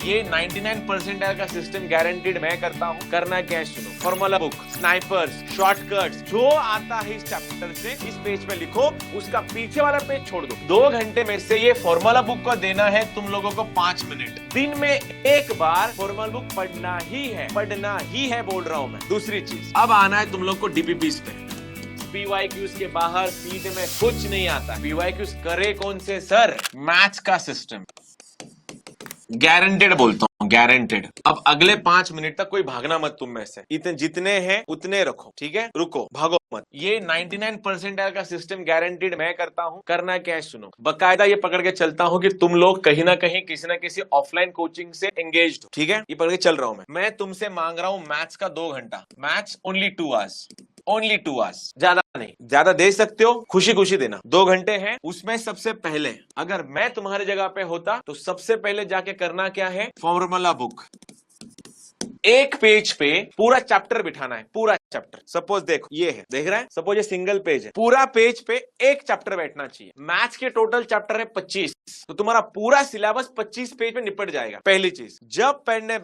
ये 99 परसेंटाइल का system guaranteed मैं करता हूँ। करना क्या है सुनो, फॉर्मूला बुक, स्नाइपर्स, शॉर्टकट्स, जो आता है इस चैप्टर से इस पेज पे लिखो, उसका पीछे वाला पेज छोड़ दो। 2 घंटे में से ये फॉर्मूला बुक को देना है तुम लोगों को 5 मिनट। दिन में एक बार फॉर्मूला बुक पढ़ना ही है बोल रहा हूं मैं। दूसरी चीज, अब आना है तुम लोग को डीपीपीस पे। पीवाईक्यूज के बाहर सीधे में कुछ नहीं आता। पीवाईक्यूज करे कौन से सर? मैथ्स का सिस्टम गारंटेड बोलता हूँ, गारंटेड। अब अगले 5 मिनट तक कोई भागना मत तुम में से, इतने जितने हैं उतने रखो, ठीक है? रुको, भागो मत। ये 99 परसेंटाइल का सिस्टम गारंटीड मैं करता हूँ। करना क्या है सुनो, बकायदा ये पकड़ के चलता हूँ कि तुम लोग कहीं ना कहीं किसी ना किसी ऑफलाइन कोचिंग से एंगेज्ड हो, ठीक है? ये पकड़ के चल रहा हूँ मैं तुमसे मांग रहा हूँ मैथ्स का 2 घंटा, maths only 2 hours, only 2 hours, ज्यादा नहीं। ज्यादा दे सकते हो, खुशी खुशी देना। 2 घंटे हैं, उसमें सबसे पहले अगर मैं तुम्हारी जगह पे होता तो सबसे पहले जाके करना क्या है, फॉर्मूला बुक एक पेज पे पूरा चैप्टर बिठाना है, पूरा चैप्टर। सपोज देखो ये है, देख रहा है? सपोज ये सिंगल पेज है, पूरा पेज पे एक चैप्टर बैठना चाहिए। मैथ्स के टोटल चैप्टर है 25, तो तुम्हारा पूरा सिलेबस 25 पेज में निपट जाएगा। पहली चीज, जब पढ़ने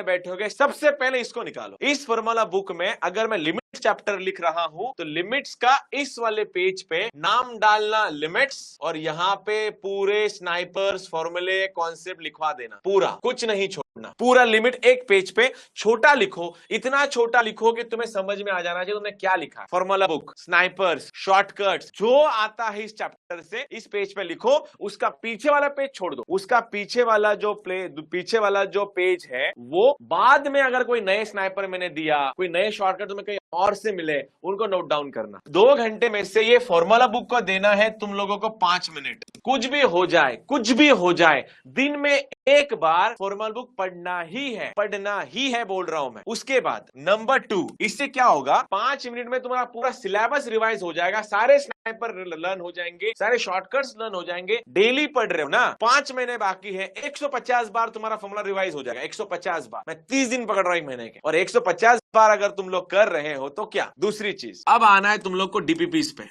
बैठोगे सबसे पहले इसको निकालो। इस फॉर्मूला बुक में अगर मैं लिमिट चैप्टर लिख रहा हूं तो लिमिट्स का इस वाले पेज पे नाम डालना लिमिट्स, और यहाँ पे पूरे स्नाइपर्स, फॉर्मूले, कॉन्सेप्ट लिखवा देना, पूरा, कुछ नहीं छोड़ना। पूरा लिमिट एक पेज पे छोटा लिखो, इतना छोटा लिखो कि तुम्हें समझ में आ जाना चाहिए तुमने क्या लिखा। फॉर्मूला बुक, स्नाइपर्स, शॉर्टकट्स, जो आता है इस चैप्टर से इस पेज पे लिखो, उसका पीछे वाला पेज छोड़ दो। उसका पीछे वाला जो पेज है वो बाद में अगर कोई नए स्नाइपर मैंने दिया, कोई नए शॉर्टकट तुम्हें कहीं और से मिले, उनको नोट डाउन करना। 2 घंटे में से ये फॉर्मूला बुक को देना है तुम लोगों को 5 मिनट। कुछ भी हो जाए, दिन में एक बार फॉर्मूला बुक पढ़ना ही है बोल रहा हूं मैं। उसके बाद नंबर 2, इससे क्या होगा, 5 मिनट में तुम्हारा पूरा सिलेबस रिवाइज हो जाएगा, सारे स्नाइपर लर्न हो जाएंगे, सारे शॉर्टकट्स लर्न हो जाएंगे। डेली पढ़ रहे हो ना, 5 महीने बाकी है, 150 बार तुम्हारा फॉर्मूला रिवाइज हो जाएगा। 150 बार, मैं 30 दिन पकड़ रहा हूं महीने के, और 150 बार अगर तुम लोग कर रहे हो तो क्या। दूसरी चीज, अब आना है तुम लोग को डीपीपीस पे।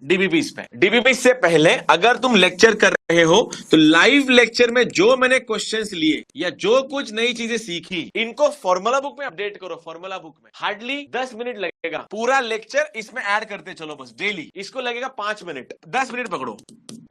डीपीपीस से पहले अगर तुम लेक्चर कर रहे हो तो लाइव लेक्चर में जो मैंने क्वेश्चंस लिए या जो कुछ नई चीजें सीखी, इनको फॉर्मूला बुक में अपडेट करो। फॉर्मूला बुक में हार्डली 10 मिनट लगेगा, पूरा लेक्चर इसमें ऐड करते चलो बस डेली। इसको लगेगा 5 मिनट, 10 मिनट पकड़ो।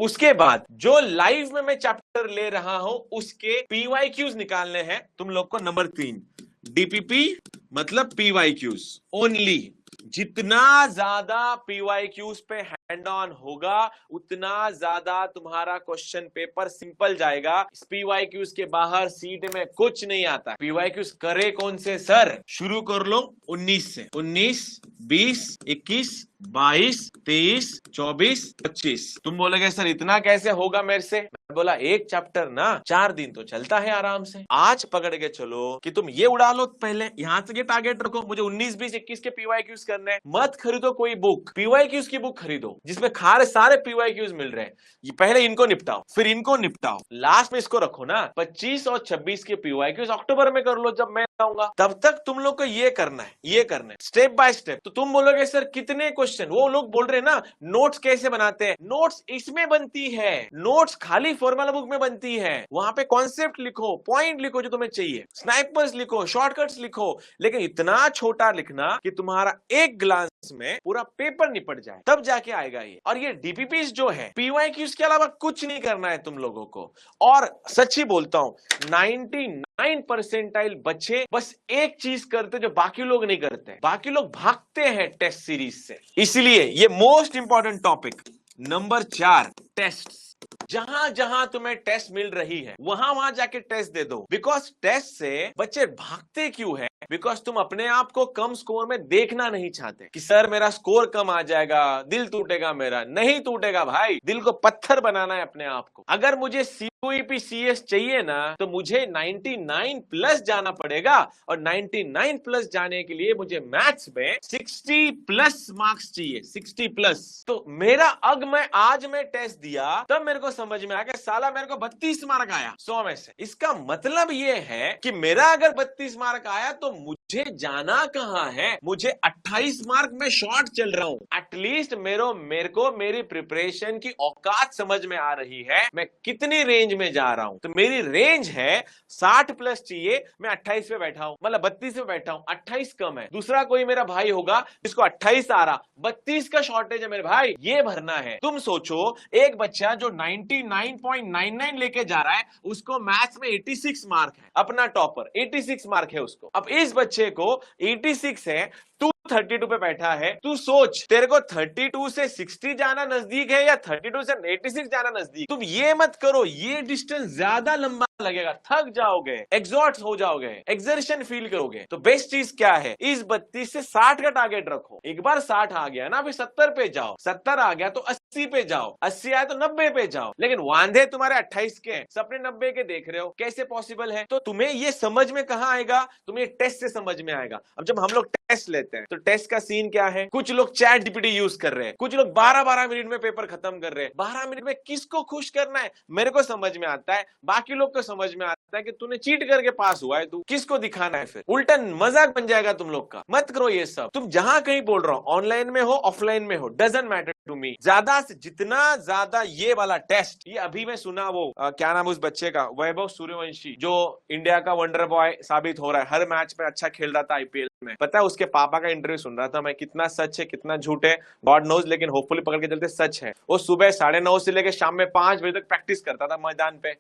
उसके बाद जो लाइव में मैं चैप्टर ले रहा हूं उसके पीवाईक्यूज निकालने हैं तुम लोग को। नंबर 3, डीपीपी मतलब पीवाईक्यूज ओनली। जितना ज्यादा पीवाईक्यूज पे हैंड ऑन होगा उतना ज्यादा तुम्हारा क्वेश्चन पेपर सिंपल जाएगा। पीवाईक्यूज के बाहर सीट में कुछ नहीं आता। पीवाईक्यूज करे कौन से सर? शुरू कर लो 19 से। 19, 20, 21, 22, 23, 24, 25। तुम बोलोगे सर इतना कैसे होगा मेरे से? मैं बोला एक चैप्टर ना 4 दिन तो चलता है आराम से। आज पकड़ के चलो कि तुम ये उड़ा लो, पहले यहां से ये टारगेट रखो, मुझे 19, 20, 21 के पीवाईक्यूज करने हैं। मत खरीदो कोई बुक, पीवाईक्यूज की बुक खरीदो जिसमें सारे पीवाईक्यूज मिल रहे हैं। ये पहले इनको निपटाओ, फिर इनको निपटाओ, लास्ट में इसको रखो ना। 25 और 26 के पीवाईक्यूज अक्टूबर में कर लो जब मैं आऊंगा। तब तक तुम लोग को ये करना है स्टेप बाय स्टेप। तो तुम बोलोगे सर कितने क्वेश्चन? वो लोग बोल रहे हैं ना नोट्स कैसे बनाते हैं। नोट्स इसमें बनती है, नोट्स खाली फॉर्मूला बुक में बनती है। वहां पे कॉन्सेप्ट लिखो, पॉइंट लिखो जो तुम्हें चाहिए, स्नाइपर्स लिखो, शॉर्टकट्स लिखो, लेकिन इतना छोटा लिखना कि तुम्हारा एक ग्लांस में पूरा पेपर निपट जाए, तब जाके आएगा ये। और ये डीपीपीस जो है, पीवाईक्यूज के अलावा कुछ नहीं करना है तुम लोगों को। और सच्ची बोलता हूं 99 परसेंटाइल बच्चे बस एक चीज करते जो बाकी लोग नहीं करते, बाकी लोग भागते हैं टेस्ट सीरीज से। इसलिए ये most important topic number 4, test. जहां जहां तुम्हें टेस्ट मिल रही है वहां वहां जाके टेस्ट दे दो। बिकॉज टेस्ट से बच्चे भागते क्यों है? बिकॉज तुम अपने आप को कम स्कोर में देखना नहीं चाहते कि सर मेरा स्कोर कम आ जाएगा, दिल टूटेगा मेरा। नहीं टूटेगा भाई, दिल को पत्थर बनाना है अपने आप को। अगर मुझे CUEP CS चाहिए ना तो मुझे 99 प्लस जाना पड़ेगा, और 99 प्लस जाने के लिए मुझे मैथ्स में 60 प्लस मार्क्स चाहिए, 60 प्लस। तो मेरा आज मैं टेस्ट दिया तब मेरे को समझ में आ गया साला मेरे को 32 मार्क आया 100 में से। इसका मतलब ये है कि मेरा अगर 32 मार्क आया तो मुझे जाना कहां है, मुझे 28 मार्क में शॉर्ट चल रहा हूं। एटलीस्ट मेरे को मेरी प्रिपरेशन की औकात समझ में आ रही है, मैं कितनी रेंज में जा रहा हूं। तो मेरी रेंज है 60 प्लस चाहिए, मैं 28 पे बैठा हूं, मतलब 32 पे बैठा हूं, 28 कम है। दूसरा कोई मेरा भाई होगा जिसको 28 आ रहा, 32 का शॉर्टेज है मेरे भाई, ये भरना है। तुम सोचो एक बच्चा जो 99.99 लेके जा रहा है उसको मैथ्स में 86 मार्क है, अपना टॉपर 86 मार्क है उसको। अब इस बच्चे को 86 है, तू 32 पे बैठा है, तू सोच तेरे को 32 से 60 जाना नजदीक है या 32 से 86 जाना नजदीक। तुम ये मत करो, ये डिस्टेंस ज्यादा लंबा लगेगा, थक जाओगे, एग्जॉस्ट हो जाओगे, एक्सर्शन फील करोगे। तो बेस्ट चीज क्या है, इस 32 से 60 का टारगेट रखो। एक बार 60 आ गया ना, फिर 70 पे जाओ, 70 आ गया तो 80 पे जाओ, 80 आया तो 90 पे जाओ। लेकिन वांधे तुम्हारे 28 के, सपने 90 के देख रहे हो, कैसे पॉसिबल है? तो तुम्हें ये समझ में कहां आएगा, तुम्हें टेस्ट से समझ में आएगा। अब जब हम लोग टेस्ट लेते हैं तो टेस्ट का सीन क्या है, कुछ लोग चैट जीपीटी यूज कर रहे हैं, कुछ लोग 12-12 मिनट में पेपर खत्म कर रहे हैं। 12 मिनट में किसको खुश करना है, मेरे को समझ में आता है, बाकी लोग को समझ में आता है कि तूने चीट करके पास हुआ है, तू किसको दिखाना है? फिर उल्टा मजाक बन जाएगा तुम लोग का। मत करो ये सब। तुम जहां कहीं बोल रहा हो, ऑनलाइन में हो ऑफलाइन में हो, डजंट मैटर टू मी। ज्यादा से जितना ज्यादा ये वाला टेस्ट, ये अभी मैं सुना वो क्या नाम उस बच्चे का, वैभव सूर्यवंशी, जो इंडिया का वंडर बॉय साबित हो रहा है, हर मैच में अच्छा खेल रहा था आईपीएल में। पता है उसके पापा का इंटरव्यू सुन रहा था मैं, कितना सच है कितना झूठ है गॉड नोज, लेकिन होपफुली पकड़ के चलते सच है। वो सुबह 9:30 से लेकर शाम में 5 बजे तक प्रैक्टिस करता था मैदान पे,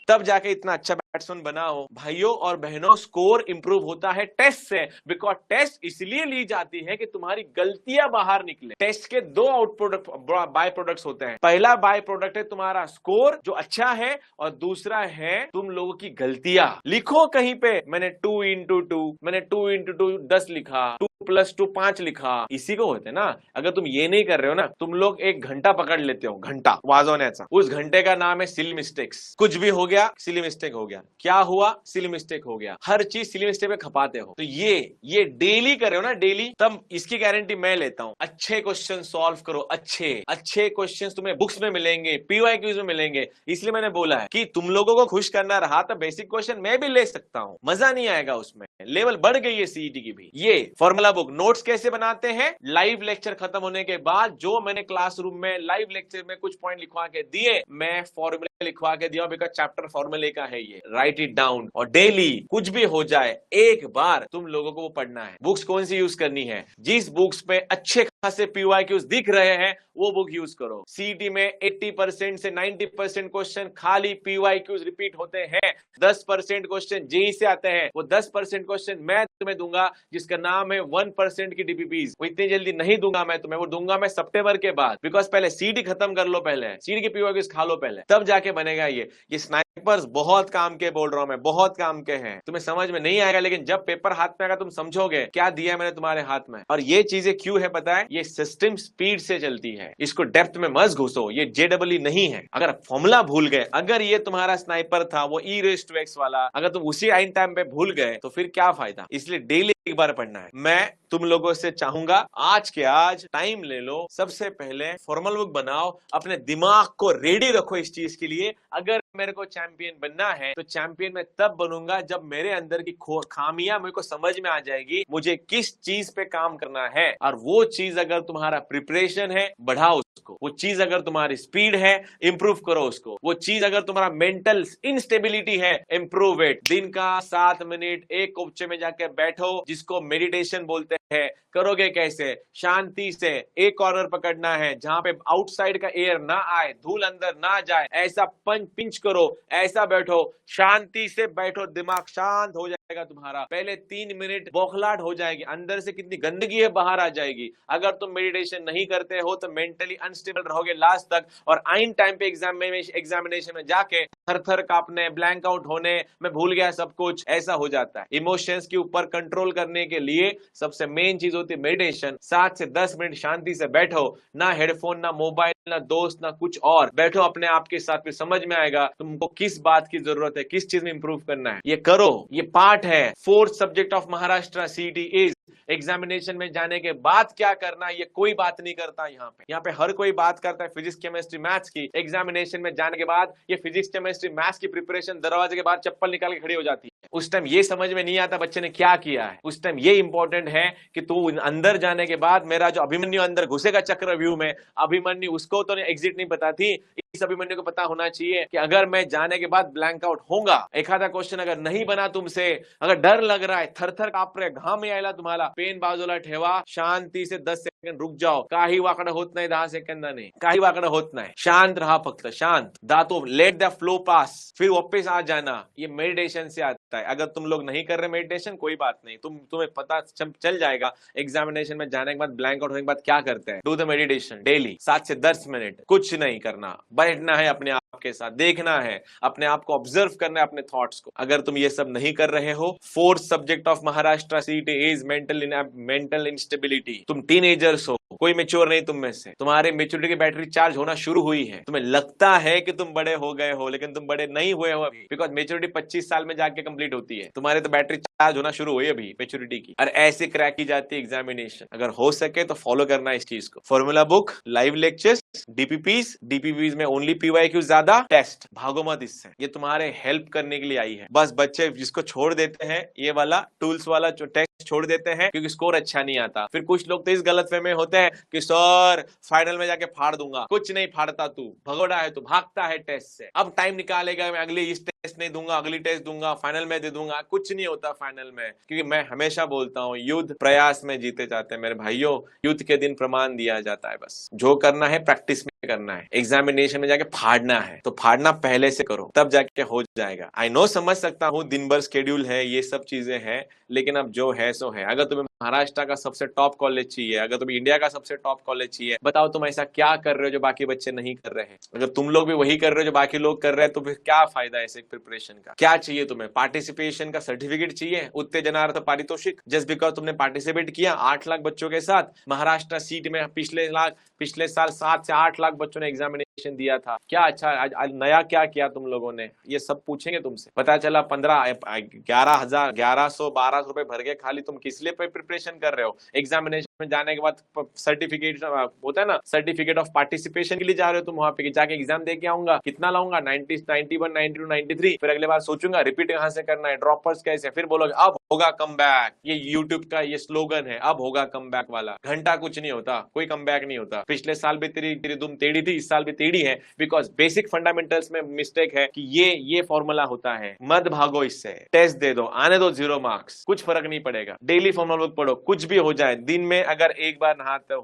तब जाके इतना अच्छा बैट्समैन बना हो। भाइयों और बहनों, स्कोर इंप्रूव होता है टेस्ट से, बिकॉज टेस्ट इसलिए ली जाती है कि तुम्हारी गलतियां बाहर निकले। टेस्ट के 2 आउटपुट बाय प्रोडक्ट्स होते हैं। पहला बाय प्रोडक्ट है तुम्हारा स्कोर जो अच्छा है, और दूसरा है तुम लोगों की गलतियां। लिखो कहीं पे मैंने 2 into 2, मैंने 2 into 2 10 लिखा, 2 + 2 5 लिखा, इसी को होते ना। अगर तुम ये नहीं कर रहे हो ना, तुम लोग एक घंटा पकड़ लेते हो, घंटा वाजोनेचा, उस घंटे का नाम है सिली मिस्टेक्स। कुछ भी हो गया सिली मिस्टेक हो गया, क्या हुआ सिली मिस्टेक हो गया, हर चीज सिली मिस्टेक पे खपाते हो। तो ये डेली कर रहे हो ना, डेली, तब इसकी गारंटी मैं लेता हूं। अच्छे क्वेश्चन सॉल्व करो, अच्छे क्वेश्चन तुम्हें बुक्स में मिलेंगे, पीवाईक्यूज में मिलेंगे। इसलिए मैंने बोला है कि तुम लोगों को खुश करना रहा तो बेसिक क्वेश्चन मैं भी ले सकता हूं, मजा नहीं आएगा उसमें, लेवल बढ़ गई है सीईटी की भी। ये फॉर्मूला बुक नोट्स कैसे बनाते हैं, लाइव लेक्चर खत्म होने के बाद जो मैंने क्लासरूम में लाइव लेक्चर में कुछ पॉइंट लिखवा के दिए, मैं फॉर्मूला लिखवा के दिया, बिकॉज चैप्टर फॉर्मूले का है ये। राइट इट डाउन, और डेली कुछ भी हो जाए एक बार तुम लोगों को वो पढ़ना है। बुक्स कौन सी यूज करनी है, जिस बुक्स पे अच्छे खासे पीवाईक्यूज दिख रहे हैं वो बुक यूज करो। सीईटी में 80% से 90% क्वेश्चन खाली पीवाईक्यूज रिपीट होते हैं, 10% क्वेश्चन जेई से आते हैं। वो 10% क्वेश्चन मैं तुम्हें दूंगा जिसका नाम है 1% की डीपीपीज। वो इतनी जल्दी नहीं दूंगा मैं तुम्हें, वो दूंगा मैं सितंबर के बाद, बिकॉज पहले सीईटी खत्म कर लो, पहले सीईटी की पीवाईक्यूज खा लो पहले, तब जाके बनेगा ये स्नाइपर्स बहुत काम के बोल रहा हूं मैं, बहुत काम के हैं। तुम्हें समझ में नहीं आएगा, लेकिन जब पेपर हाथ में आएगा तुम समझोगे क्या दिया है मैंने तुम्हारे हाथ में। और ये चीजें क्यों है पता है, ये सिस्टम स्पीड से चलती है, इसको डेप्थ में मत घुसो, ये जेडब्ल्यू नहीं है। अगर फॉर्मूला भूल गए, अगर ये तुम्हारा स्नाइपर था वो e⁻x वाला, अगर तुम उसी आइन टाइम पे भूल गए तो फिर क्या फायदा। इसलिए डेली एक बार पढ़ना है। मैं तुम लोगों से चाहूंगा आज के आज टाइम ले लो, सबसे पहले फॉर्मल बुक बनाओ, अपने दिमाग को रेडी रखो इस चीज के लिए। अगर मेरे को चैंपियन बनना है तो चैंपियन मैं तब बनूंगा जब मेरे अंदर की खामियां मेरे को समझ में आ जाएगी, मुझे किस चीज पे काम करना है। और वो चीज अगर तुम्हारा प्रिपरेशन है, बढ़ाओ उसको। वो चीज अगर तुम्हारी स्पीड है, इंप्रूव करो उसको। वो चीज अगर तुम्हारा मेंटल इनस्टेबिलिटी है, इंप्रूव इट। दिन का 7 मिनट एक कोपचे में जाकर बैठो, जिसको मेडिटेशन बोलते हैं। करोगे कैसे, शांति से एक कॉर्नर पकड़ना है जहां पे आउटसाइड का एयर ना आए, धूल अंदर ना जाए, ऐसा पिंच करो, ऐसा बैठो, शांति से बैठो, दिमाग शांत हो जाएगा तुम्हारा। पहले 3 मिनट बौखलाहट हो जाएगी, अंदर से कितनी गंदगी है बाहर आ जाएगी। अगर तुम मेडिटेशन नहीं करते हो तो मेंटली अनस्टेबल रहोगे लास्ट तक, और आइन टाइम पे एग्जामिनेशन में जाके थर थर कांपने, ब्लैंक आउट होने, मैं भूल गया सब कुछ, ऐसा हो जाता है। इमोशंस के ऊपर कंट्रोल करने के लिए सबसे मेन चीज होती है मेडिटेशन। 7 से 10 मिनट शांति से बैठो, ना हेडफोन, ना मोबाइल, ना दोस्त, ना कुछ और, बैठो अपने आप के साथ, फिर समझ में आएगा तुमको किस बात की जरूरत है, किस चीज में इंप्रूव करना है। ये करो, ये पार्ट है। 4th subject of Maharashtra CET is examination में जाने के बाद क्या करना ये कोई बात नहीं करता। यहाँ पे हर कोई बात करता है फिजिक्स केमिस्ट्री मैथ्स की। एग्जामिनेशन में जाने के बाद ये फिजिक्स केमिस्ट्री मैथ्स की प्रिपरेशन दरवाजे के बाद चप्पल निकाल के खड़ी हो जाती है। उस टाइम ये समझ में नहीं आता बच्चे ने क्या किया है। उस टाइम ये इंपॉर्टेंट है कि तू अंदर जाने के बाद, मेरा जो अभिमन्यु अंदर घुसेगा चक्रव्यूह में, अभिमन्यु उसको तो एग्जिट नहीं पता थी, इस अभिमन्यु को पता होना चाहिए कि अगर मैं जाने के बाद ब्लैंक आउट होगा, एक आधा क्वेश्चन अगर नहीं बना तुमसे, अगर डर लग रहा है, थरथर काप रहे, घाम यायला तुम्हाला, पेन बाजूला ठेवा, शांती से 10 सेकंड रुक जाओ, काही वाकडं होत नाही, 10 सेकंदाने काही वाकडं होत नाही, शांत रहा, फक्त शांत, दांतों लेट द फ्लो पास, फिर वापस आ जाना। ये मेडिटेशन से आता है। अगर तुम लोग नहीं कर रहे मेडिटेशन, कोई बात नहीं, तुम्हें पता चल जाएगा एग्जामिनेशन में जाने के बाद, ब्लैंक आउट होने के बाद क्या करते हैं। डू द मेडिटेशन डेली 7 से 10 मिनट, कुछ नहीं करना, बैठना है अपने आप के साथ, देखना है, अपने आप को ऑब्जर्व करना है, अपने थॉट्स को। अगर तुम ये सब नहीं कर रहे हो, fourth subject of Maharashtra CET is mental instability. तुम टीनेजर्स हो, कोई मेच्योर नहीं तुम में से, तुम्हारे मेच्योरिटी की बैटरी चार्ज होना शुरू हुई है, तुम्हें लगता है कि तुम बड़े हो गए हो, लेकिन तुम बड़े नहीं हुए हो अभी, बिकॉज मेच्योरिटी 25 साल में जाके कंप्लीट होती है, तुम्हारे तो बैटरी चार्ज होना शुरू हुई अभी मेच्योरिटी की, और ऐसे क्रैक की जाती है एग्जामिनेशन। अगर हो सके तो फॉलो करना इस चीज को। Formula book, live lectures, DPPs में ओनली पीवाईक्यू, ज्यादा टेस्ट, भागो मत इससे, ये तुम्हारे हेल्प करने के लिए आई है। बस बच्चे जिसको छोड़ देते हैं, ये वाला टूल्स वाला जो टेस्ट छोड़ देते हैं क्योंकि स्कोर अच्छा नहीं आता। फिर कुछ लोग तो इस गलतफहमी में होते हैं कि सर फाइनल में जाके फाड़ दूंगा, कुछ नहीं फाड़ता, तू भगोड़ा है, तू भागता है टेस्ट से, अब टाइम निकालेगा, मैं अगली इस टेस्ट नहीं दूंगा, अगली टेस्ट दूंगा, फाइनल में दे दूंगा। कुछ नहीं होता फाइनल में, क्योंकि मैं हमेशा बोलता हूँ युद्ध प्रयास में जीते जाते हैं मेरे भाइयों। युद्ध के दिन प्रमाण दिया जाता है, बस जो करना है प्रैक्टिस में करना है, एग्जामिनेशन में जाके फाड़ना है तो फाड़ना पहले से करो, तब जाके हो जाएगा। आई नो, समझ सकता हूँ दिन भर शेड्यूल है, ये सब चीजें हैं, लेकिन अब जो है सो है। अगर तुम्हें महाराष्ट्र का सबसे टॉप कॉलेज चाहिए, अगर तुम्हें इंडिया का सबसे टॉप कॉलेज चाहिए, बताओ तुम ऐसा क्या कर रहे हो जो बाकी बच्चे नहीं कर रहे हैं। अगर तुम लोग भी वही कर रहे हो जो बाकी लोग कर रहे हैं, तो फिर क्या फायदा ऐसे प्रिपरेशन का। क्या चाहिए तुम्हें? पार्टिसिपेशन का सर्टिफिकेट चाहिए, उत्तेजनार्थ पारितोषिक, जस्ट बिकॉज तुमने पार्टिसिपेट किया 8 लाख बच्चों के साथ महाराष्ट्र सीट में। पिछले साल 7 से 8 लाख बच्चों ने एग्जामिनेशन दिया था। क्या अच्छा आज नया क्या किया तुम लोगों ने, ये सब पूछेंगे तुमसे। पता चला 11,000 रुपए भर गए खाली, तुम किस लिए प्रिपरेशन कर रहे हो? एग्जामिनेशन में जाने के बाद सर्टिफिकेट होता है ना, सर्टिफिकेट ऑफ पार्टिसिपेशन के लिए जा रहे हो तुम वहां पे, जाके एग्जाम दे के आऊंगा, कितना लाऊंगा 90, 91, 92, 93, फिर अगले बार सोचूंगा रिपीट कहां से करना है, ड्रॉपर्स कैसे, फिर बोलोगे अब होगा कमबैक। ये यूट्यूब का ये स्लोगन है, अब होगा कमबैक वाला। घंटा कुछ नहीं होता, कोई कमबैक नहीं होता। पिछले साल भी तेरी दुम टेढ़ी थी, इस साल भी टेढ़ी है, बिकॉज बेसिक फंडामेंटल्स में मिस्टेक है कि ये फॉर्मूला होता है। मत भागो इससे, टेस्ट दे दो, आने दो 0 मार्क्स, कुछ फर्क नहीं पड़ेगा। डेली फॉर्मूला बुक पढ़ो, कुछ भी हो जाए। दिन में अगर एक बार नहाते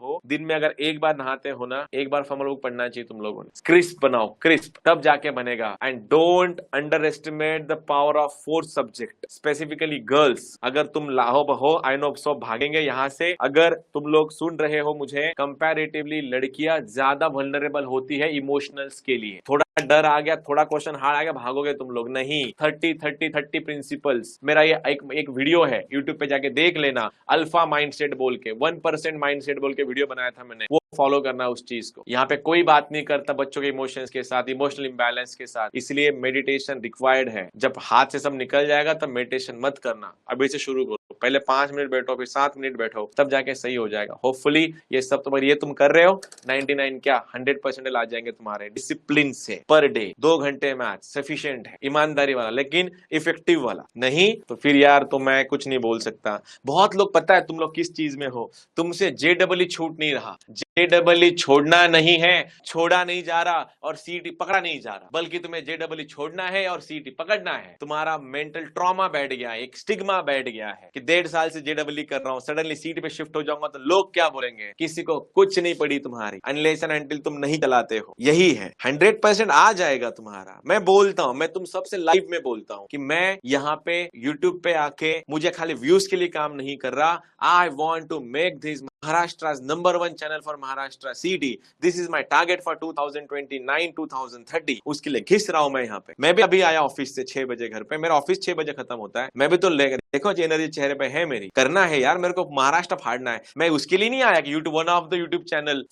हो ना, एक बार फॉर्मूला बुक पढ़ना चाहिए तुम लोगों ने। क्रिस्प बनाओ, क्रिस्प, तब जाके बनेगा। And don't under estimate the power of 4 subject, specifically girls. अगर तुम लाहो आई नो सब भागेंगे यहाँ से। अगर तुम लोग सुन रहे हो मुझे, कंपैरेटिवली लड़कियां ज्यादा वल्नरेबल होती है इमोशनल्स के लिए। थोड़ा डर आ गया, थोड़ा क्वेश्चन हार्ड आ गया, भागोगे तुम लोग नहीं। 30 प्रिंसिपल्स, मेरा ये एक वीडियो है, यूट्यूब पे जाके देख लेना, अल्फा माइंडसेट बोल के, 1% माइंडसेट बोल के वीडियो बनाया था मैंने, वो फॉलो करना उस चीज को। यहाँ पे कोई बात नहीं करता बच्चों के इमोशंस के साथ, इमोशनल इंबैलेंस के साथ, इसलिए मेडिटेशन रिक्वायर्ड है। जब हाथ से सब निकल जाएगा तब मेडिटेशन मत करना, अभी से शुरू करो। पहले 5 मिनट बैठो, फिर 7 मिनट बैठो, तब जाके सही हो जाएगा। होपफुली ये सब ये तुम कर रहे हो, 99 क्या 100% आ जाएंगे तुम्हारे। डिसिप्लिन से पर डे 2 घंटे मैथ सफिशिएंट है, ईमानदारी वाला, लेकिन इफेक्टिव वाला नहीं तो फिर यार तो मैं कुछ नहीं बोल सकता। बहुत लोग, पता है तुम लोग किस चीज में हो, तुमसे JEE छूट नहीं रहा। JEE छोड़ना नहीं है, छोड़ा नहीं जा रहा, और CET पकड़ा नहीं जा रहा, बल्कि तुम्हें JEE छोड़ना है और CET पकड़ना है। तुम्हारा मेंटल ट्रॉमा बैठ गया है, एक स्टिग्मा बैठ गया है कि 1.5 साल से JEE कर रहा हूं, सडनली CET पे शिफ्ट हो जाऊंगा तो लोग क्या बोलेंगे। किसी को कुछ नहीं पड़ी तुम्हारी, अनलेस एंड अनटिल तुम नहीं चलाते हो। यही है, 100% आ जाएगा तुम्हारा। मैं बोलता हूं, मैं तुम सबसे लाइव में बोलता हूं कि मैं यहाँ पे यूट्यूब पे आके मुझे खाली व्यूज के लिए काम नहीं कर रहा। I want to make this Maharashtra's #1 channel for Maharashtra CET. This is my target for 2029-2030. उसके लिए घिस रहा हूं मैं यहाँ पे। मैं भी अभी आया ऑफिस से 6 बजे घर पे, मेरा ऑफिस 6 बजे खत्म होता है। मैं भी तो देखो एनर्जी चेहरे पे है मेरी, करना है यार, मेरे को महाराष्ट्र फाड़ना है। मैं उसके लिए नहीं आया कि YouTube one of the YouTube channel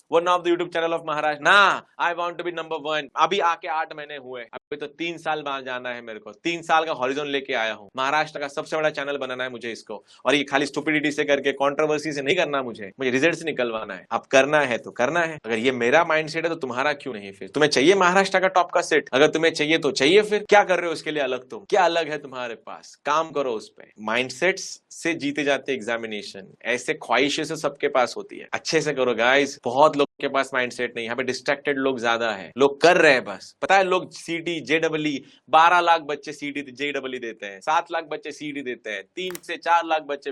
of Maharashtra ना। I want to be #1। अभी आके 8 महीने हुए, अभी तो 3 साल बाद जाना है मेरे को। 3 साल का हॉरिजॉन लेके आया हूँ। महाराष्ट्र का सबसे बड़ा चैनल बनाना है मुझे इसको, और ये खाली स्टुपिडिटी से करके कंट्रोवर्सी से नहीं करना मुझे रिजल्ट निकलवाना है। अब करना है तो करना है। अगर ये मेरा माइंडसेट है तो तुम्हारा क्यों नहीं? फिर तुम्हें चाहिए महाराष्ट्र का टॉप का सेट? अगर तुम्हें चाहिए तो चाहिए, फिर क्या कर रहे हो उसके लिए अलग? तुम क्या अलग है तुम्हारे पास? काम करो उस पे। माइंडसेट्स से जीते जाते एग्जामिनेशन, ऐसे ख्वाहिशें से सबके पास होती है। अच्छे से करो गाइस। बहुत लोग के पास माइंडसेट नहीं, यहाँ पे डिस्ट्रैक्टेड लोग ज्यादा है। लोग कर रहे हैं बस, पता है लोग सीटी जेडबलई 12 लाख बच्चे सीटी जेडबलई देते हैं, 7 लाख बच्चे सीटी देते हैं, 3 से 4 लाख बच्चे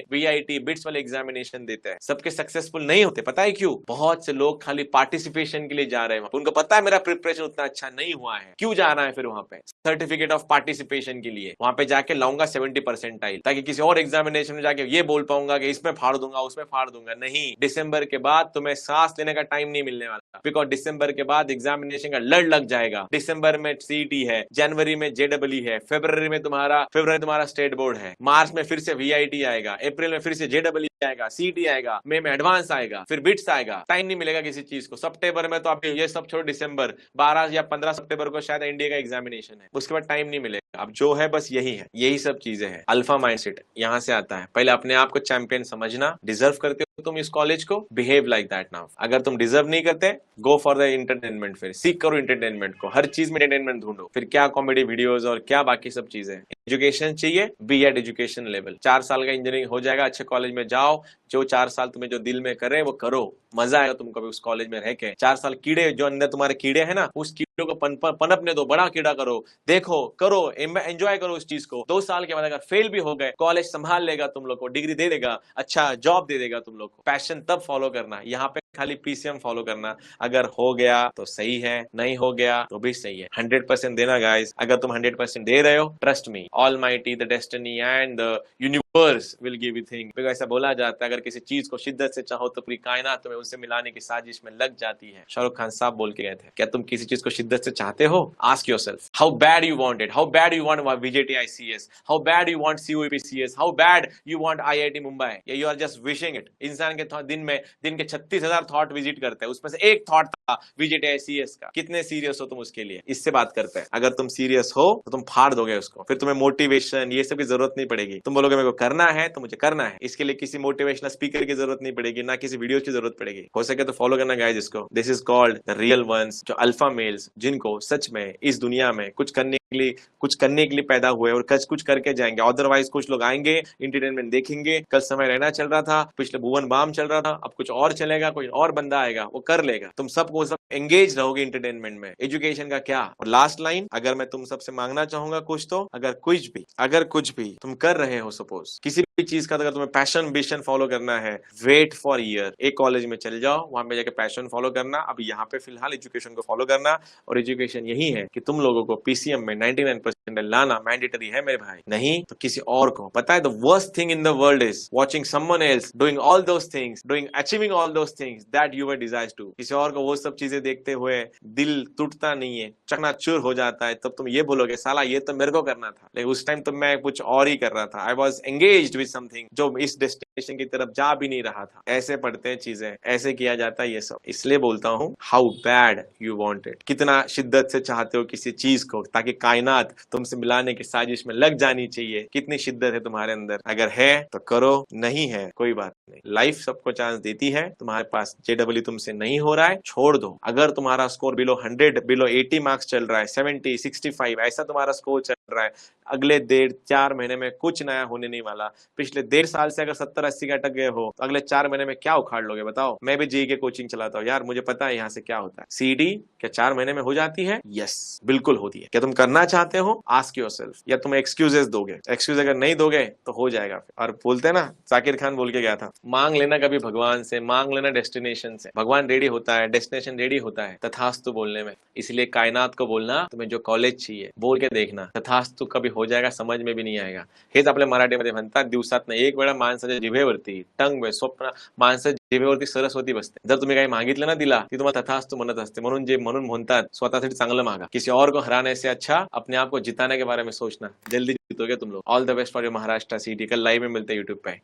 वीआईटी बिट्स वाले एग्जामिनेशन देते हैं। सबके सक्सेसफुल नहीं होते, पता है क्यों? बहुत से लोग खाली पार्टिसिपेशन के लिए जा रहे हैं। उनको पता है मेरा प्रिपरेशन उतना अच्छा नहीं हुआ है, क्यों जा रहा है फिर वहां पे? सर्टिफिकेट ऑफ पार्टिसिपेशन के लिए वहां पे जाके लाऊंगा 70 परसेंटाइल, ताकि किसी और एग्जामिनेशन में जाके ये बोल पाऊंगा कि इसमें फाड़ दूंगा उसमें फाड़ दूंगा। नहीं, दिसंबर के बाद तुम्हें सांस लेने का टाइम नहीं मिलने वाला, बिकॉज दिसंबर के बाद एग्जामिनेशन का लड़ लग जाएगा। दिसंबर में सीटी है, जनवरी में जेडबलई है, फरवरी में तुम्हारा स्टेट बोर्ड है, मार्च में फिर से वीआईटी आएगा, अप्रैल में फिर से जेडबलई आएगा, सीटी आएगा, मई में एडवांस आएगा, फिर बिट्स आएगा। टाइम नहीं मिलेगा किसी चीज को। सितंबर में तो आप ये सब छोड़ो, दिसंबर 12 या 15 सितंबर को शायद एनडीए का एग्जामिनेशन है, उसके बाद टाइम नहीं मिलेगा। अब जो है बस यही है, यही सब चीजें हैं। अल्फा माइंडसेट यहाँ से आता है। पहले अपने आप को चैंपियन समझना। डिजर्व करते हो तुम इस कॉलेज को, बिहेव लाइक दैट नाउ। अगर तुम डिजर्व नहीं करते, गो फॉर द एंटरटेनमेंट। फिर सीख करो एंटरटेनमेंट को, हर चीज में एंटरटेनमेंट ढूंढो। फिर क्या कॉमेडी वीडियोस और क्या बाकी सब चीजें। एजुकेशन चाहिए, बी एट एजुकेशन लेवल। 4 साल का इंजीनियरिंग हो जाएगा, अच्छे कॉलेज में जाओ। जो 4 साल तुम्हें जो दिल में करे वो करो, मजा आएगा तुमको भी उस कॉलेज में रह के। 4 साल कीड़े जो अंदर तुम्हारे कीड़े हैं ना, उस कीड़ों को पनपने दो, बड़ा कीड़ा करो, देखो, करो, एंजॉय करो उस चीज को। 2 साल के बाद अगर फेल भी हो गए, कॉलेज संभाल लेगा तुम लोग को, डिग्री दे देगा, अच्छा जॉब दे देगा तुम लोग को। पैशन तब फॉलो करना, यहाँ पे खाली पीसीएम फॉलो करना। अगर हो गया तो सही है, नहीं हो गया तो भी सही है। 100% देना गाइस। अगर तुम 100% दे रहे हो, trust me, almighty, the destiny and the universe will give you thing. ऐसा बोला जाता है, अगर किसी चीज को शिद्दत से चाहो तो पूरी कायनात तुम्हें उससे मिलाने की साजिश में लग जाती है। शाहरुख खान साहब बोल के गए थे। क्या तुम किसी चीज को शिद्दत से चाहते हो? Ask yourself, how bad you want it, how bad you want VJTI CS, how bad you want COEP CS, how bad you want IIT Mumbai, या you are just wishing it. इंसान के दिन के 36,000 थॉट विजिट करते हैं, उसमें से एक थॉट था VJTI CS का। कितने सीरियस हो तुम उसके लिए? इससे बात करते हैं। अगर तुम सीरियस हो तो तुम फाड़ दोगे उसको, फिर तुम्हें मोटिवेशन ये सब की जरूरत नहीं पड़ेगी। तुम बोलोगे मेरे को करना है तो मुझे करना है, इसके लिए किसी मोटिवेशनल स्पीकर की जरूरत नहीं पड़ेगी, ना किसी वीडियो की जरूरत पड़ेगी। हो सके तो फॉलो करना गाइस इसको। This is called the real ones, जो अल्फा मेल्स, जिनको सच में इस दुनिया में कुछ करने के लिए पैदा हुए और कुछ करके जाएंगे। अदरवाइज कुछ लोग आएंगे, एंटरटेनमेंट देखेंगे। कल समय रहना चल रहा था, पिछले भुवन बाम चल रहा था, अब कुछ और चलेगा, कोई और बंदा आएगा, वो कर लेगा। तुम सबको सब एंगेज रहोगे एंटरटेनमेंट में। एजुकेशन का क्या? और लास्ट लाइन, अगर मैं तुम सबसे मांगना चाहूंगा कुछ, तो अगर कुछ भी तुम कर रहे हो, सपोज किसी भी चीज का, अगर तुम्हें पैशन विजन फॉलो करना है, वेट फॉर ईयर, एक कॉलेज में चल जाओ, वहां पे जाके पैशन फॉलो करना। अभी यहाँ पे फिलहाल एजुकेशन को फॉलो करना, और एजुकेशन यही है कि तुम लोगों को पीसीएम में 99% लाना मैंडेटरी है मेरे भाई। नहीं तो किसी और को। पता है the worst thing in the world is watching someone else doing all those things, achieving all those things that you were desires to. किसी और को वो सब चीजें देखते हुए दिल टूटता नहीं है, चकनाचूर हो जाता है। तब तुम ये बोलोगे साला ये तो मेरे को करना था, लेकिन उस टाइम तो मैं कुछ और ही कर रहा था। I was engaged with something जो इस डेस्टिनेशन की तरफ जा भी नहीं रहा था। ऐसे पढ़ते हैं चीजें, ऐसे किया जाता है ये सब। इसलिए बोलता हूँ, how bad you want it, कितना शिद्दत से चाहते हो किसी चीज को, ताकि कायनात तुमसे मिलाने की साजिश में लग जानी चाहिए। कितनी शिद्दत है तुम्हारे अंदर? अगर है तो करो, नहीं है कोई बात नहीं। लाइफ सबको चांस देती है। तुम्हारे पास जेडब्ल्यू तुमसे नहीं हो रहा है, छोड़ दो। अगर तुम्हारा स्कोर बिलो 100, बिलो 80 मार्क्स चल रहा है, 70, 65 ऐसा तुम्हारा स्कोर चल रहा है, अगले 1.5-4 महीने में कुछ नया होने नहीं वाला। पिछले 1.5 साल से अगर 70-80 का अटक गए हो, तो अगले 4 महीने में क्या उखाड़ लोगे बताओ? मैं भी जी के कोचिंग चलाता हूँ यार, मुझे पता है यहाँ से क्या होता है। सीडी क्या 4 महीने में हो जाती है? यस, बिल्कुल होती है। क्या तुम करना चाहते हो? आस्क योरसेल्फ, या तुम एक्सक्यूजेस दोगे? एक्सक्यूज अगर नहीं दोगे तो हो जाएगा। और बोलते हैं ना, जाकिर खान बोल के गया था, मांग लेना कभी भगवान से, मांग लेना डेस्टिनेशन से। भगवान रेडी होता है, डेस्टिनेशन रेडी होता है तथास्तु बोलने में। इसलिए कायनात को बोलना, तुम्हें जो कॉलेज चाहिए बोल के देखना, तथास्तु कभी हो जाएगा, समझ में भी नहीं आएगा। हेच आपल्या मराठीमध्ये म्हणतात, दिवसातनं एक वेळा माणसाच्या जिभेवरती, टंग स्वप्न माणसाच्या जिभेवरती सरस्वती बसते। जर तुम्ही काही मागितलं ना तिला, ती तुम्हाला तथास्तु म्हणत असते। म्हणून म्हणतात स्वतःसाठी चांगलं मागा, किसी और को हराने से अच्छा अपने आप को जिताने के बारे में सोचना, जल्दी जीतोगे तुम लोग। All the best for your Maharashtra city. कल लाइव में मिलते हैं यूट्यूब पे।